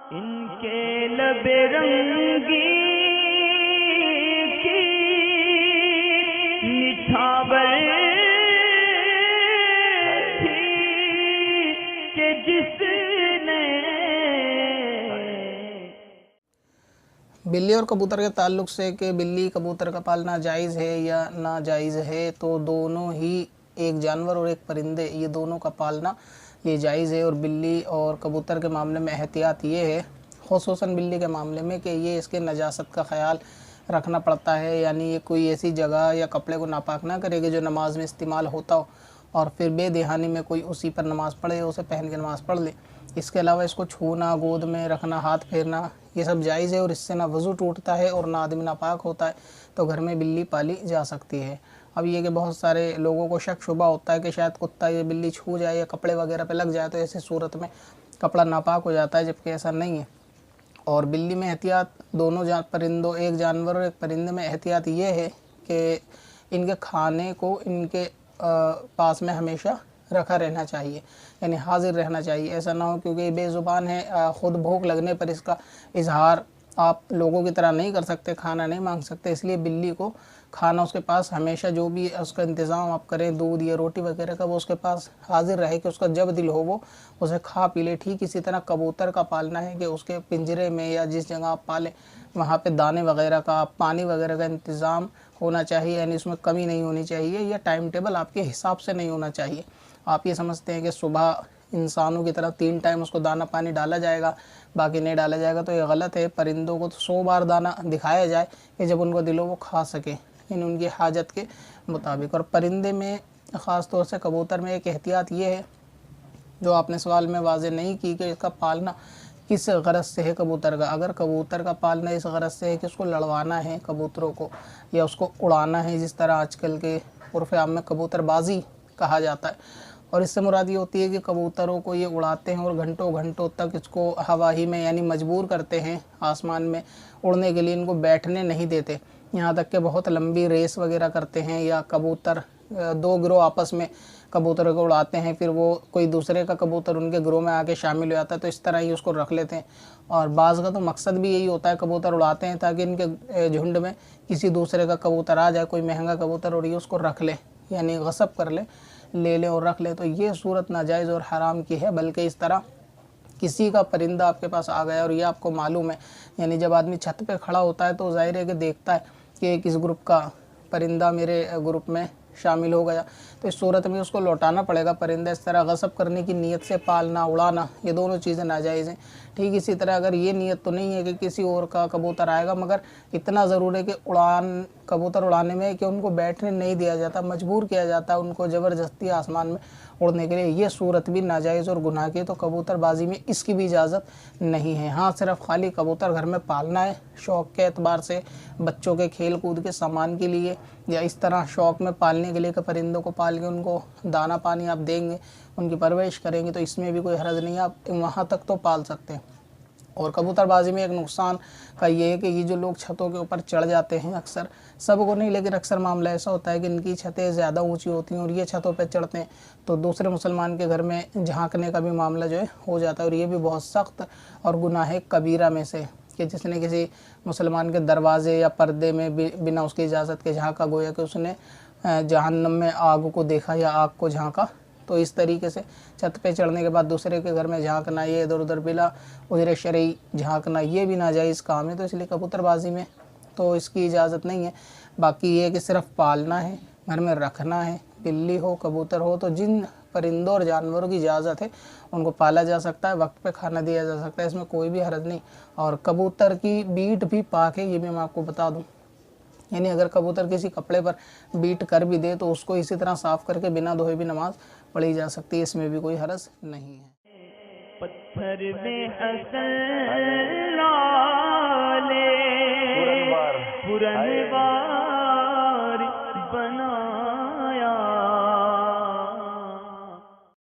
इनके लबे रंगी की निछावर थी कि जिसने। बिल्ली और कबूतर के ताल्लुक़ से कि बिल्ली कबूतर का पालना जायज़ है या नाजायज़ है, तो दोनों ही, एक जानवर और एक परिंदे, ये दोनों का पालना ये जायज़ है। और बिल्ली और कबूतर के मामले में एहतियात ये है, ख़ुसूसन बिल्ली के मामले में, कि ये इसके नजासत का ख़याल रखना पड़ता है। यानी ये कोई ऐसी जगह या कपड़े को नापाक ना करेगी जो नमाज में इस्तेमाल होता हो और फिर बेदहानी में कोई उसी पर नमाज़ पढ़े, उसे पहन के नमाज़ पढ़ ले। इसके अलावा इसको छूना, गोद में रखना, हाथ फेरना, ये सब जायज़ है और इससे ना वज़ू टूटता है और ना आदमी नापाक होता है। तो घर में बिल्ली पाली जा सकती है। अब ये कि बहुत सारे लोगों को शक शुबा होता है कि शायद कुत्ता ये बिल्ली छू जाए या कपड़े वगैरह पे लग जाए तो ऐसी सूरत में कपड़ा नापाक हो जाता है, जबकि ऐसा नहीं है। और बिल्ली में एहतियात दोनों परिंदों, एक जानवर और एक परिंदे में एहतियात ये है कि इनके खाने को इनके पास में हमेशा रखा रहना चाहिए, यानी हाजिर रहना चाहिए। ऐसा ना हो क्योंकि बेज़ुबान है, ख़ुद भूख लगने पर इसका इजहार आप लोगों की तरह नहीं कर सकते, खाना नहीं मांग सकते। इसलिए बिल्ली को खाना उसके पास हमेशा, जो भी उसका इंतज़ाम आप करें, दूध या रोटी वगैरह का, वो उसके पास हाजिर रहे कि उसका जब दिल हो वो उसे खा पी ले। ठीक इसी तरह कबूतर का पालना है कि उसके पिंजरे में या जिस जगह आप पालें वहाँ पे दाने वगैरह का, पानी वगैरह का इंतज़ाम होना चाहिए, यानी उसमें कमी नहीं होनी चाहिए या टाइम टेबल आपके हिसाब से नहीं होना चाहिए। आप ये समझते हैं कि सुबह इंसानों की तरह 3 टाइम उसको दाना पानी डाला जाएगा, बाकी नहीं डाला जाएगा, तो ये गलत है। परिंदों को तो 100 बार दाना दिखाया जाए कि जब उनको दिल हो वो खा सके, इन उनकी हाजत के मुताबिक। और परिंदे में ख़ास तौर से कबूतर में एक एहतियात ये है जो आपने सवाल में वाज़ेह नहीं की कि इसका पालना किस गरज से है कबूतर का। अगर कबूतर का पालना इस गरज से है कि उसको लड़वाना है कबूतरों को या उसको उड़ाना है, जिस तरह आजकल के उर्फ़ आम में कबूतरबाजी कहा जाता है, और इससे मुराद ये होती है कि कबूतरों को ये उड़ाते हैं और घंटों घंटों तक इसको हवा ही में, यानी मजबूर करते हैं आसमान में उड़ने के लिए, इनको बैठने नहीं देते। यहाँ तक कि बहुत लंबी रेस वगैरह करते हैं, या कबूतर 2 गिरोह आपस में कबूतरों को उड़ाते हैं, फिर वो कोई दूसरे का कबूतर उनके गिरोह में आके शामिल हो जाता है, तो इस तरह ही उसको रख लेते हैं। और बाज़ का तो मकसद भी यही होता है, कबूतर उड़ाते हैं ताकि इनके झुंड में किसी दूसरे का कबूतर आ जाए, कोई महंगा कबूतर, और ये उसको रख ले, यानी गसब कर ले ले और रख ले। तो ये सूरत नाजायज़ और हराम की है। बल्कि इस तरह किसी का परिंदा आपके पास आ गया और ये आपको मालूम है, यानी जब आदमी छत पे खड़ा होता है तो ज़ाहिर है कि देखता है कि किस ग्रुप का परिंदा मेरे ग्रुप में शामिल हो गया, तो इस सूरत में उसको लौटाना पड़ेगा परिंदा। इस तरह गसब करने की नीयत से पालना, उड़ाना, ये दोनों चीज़ें नाजायज़ हैं। ठीक इसी तरह अगर ये नीयत तो नहीं है कि किसी और का कबूतर आएगा, मगर इतना ज़रूर है कि कबूतर उड़ाने में कि उनको बैठने नहीं दिया जाता, मजबूर किया जाता है उनको ज़बरदस्ती आसमान में उड़ने के लिए, ये सूरत भी नाजायज़ और गुनाह की है। तो कबूतरबाजी में इसकी भी इजाज़त नहीं है। हाँ, सिर्फ खाली कबूतर घर में पालना है शौक़ के एतबार से, बच्चों के खेल कूद के सामान के लिए, या इस तरह शौक़ में पालने के लिए कि परिंदों को पाल के उनको दाना पानी आप देंगे, उनकी परवरिश करेंगे, तो इसमें भी कोई हर्ज नहीं है, आप वहाँ तक तो पाल सकते हैं। और कबूतरबाजी में एक नुकसान का ये है कि ये जो लोग छतों के ऊपर चढ़ जाते हैं, अक्सर, सबको नहीं लेकिन अक्सर मामला ऐसा होता है कि इनकी छतें ज़्यादा ऊंची होती हैं और ये छतों पर चढ़ते हैं, तो दूसरे मुसलमान के घर में झांकने का भी मामला जो है हो जाता है। और ये भी बहुत सख्त और गुनाह कबीरा में से कि जिसने किसी मुसलमान के दरवाज़े या पर्दे में बिना उसकी इजाज़त के झांका, गोया कि उसने जहन्नम में आग को देखा या आग को झांका। तो इस तरीके से छत पे चढ़ने के बाद दूसरे के घर में झांकना, ये इधर उधर बिला उधर शरई झांकना, ये भी नाजायज़ काम है। तो इसलिए कबूतरबाजी में तो इसकी इजाज़त नहीं है। बाकी ये कि सिर्फ पालना है, घर में रखना है, बिल्ली हो कबूतर हो, तो जिन परिंदों और जानवरों की इजाज़त है उनको पाला जा सकता है, वक्त पे खाना दिया जा सकता है, इसमें कोई भी हर्ज नहीं। और कबूतर की बीट भी पाक है, ये भी मैं आपको बता दूँ। यानी अगर कबूतर किसी कपड़े पर बीट कर भी दे तो उसको इसी तरह साफ़ करके बिना धोए भी नमाज पढ़ी जा सकती है, इसमें भी कोई हर्ज नहीं है। पत्थर में हसन लाले पुरनवार